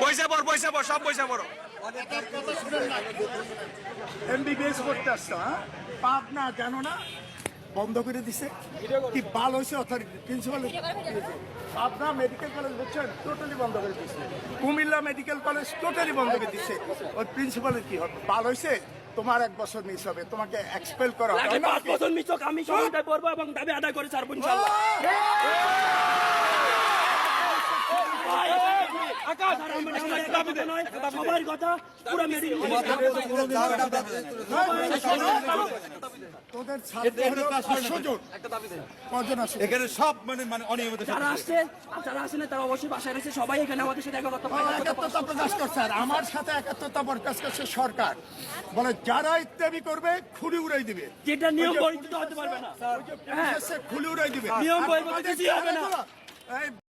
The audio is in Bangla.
পয়সা পর সব পয়সা পড়ো। এমবিবিএস করতে আসছো, হ্যাঁ? পাবনা জানো না বন্ধ করে দিছে, কি ভালো হয়েছে authority principal. Pabna medical college বুঝছেন টোটালি বন্ধ করে দিচ্ছে, কুমিল্লা মেডিকেল কলেজ টোটালি বন্ধ করে দিচ্ছে। ওই প্রিন্সিপালের কি হবে? ভালো হয়েছে, তোমার 1 বছর মিস হবে, তোমাকে এক্সপেল করা হবে। 5 বছর মিস হোক, আমি সময়টাই পড়বো এবং দাবি আদায় করে ছাড়বো ইনশাআল্লাহ। আকাশ আর সবার কথা পুরো তোদের ছাত্র হলো 500 জন, কজন আসে এখানে সব মানে অনিয়মিত যারা আসছে না তারা অবশ্যই বাসায় রয়েছে, সবাই এখানে আমাদের সাথে একাত্মতা প্রকাশ করছে। আর আমার সাথে একাত্মতা প্রকাশ করছে সরকার, বলে যারা ইত্যাদি করবে খুলি উড়াই দিবে, যেটা নিয়ম বহির্ভূত হতে পারবে না, খুলি উড়াই দিবে, নিয়ম বহির্ভূত কিছুই হবে না।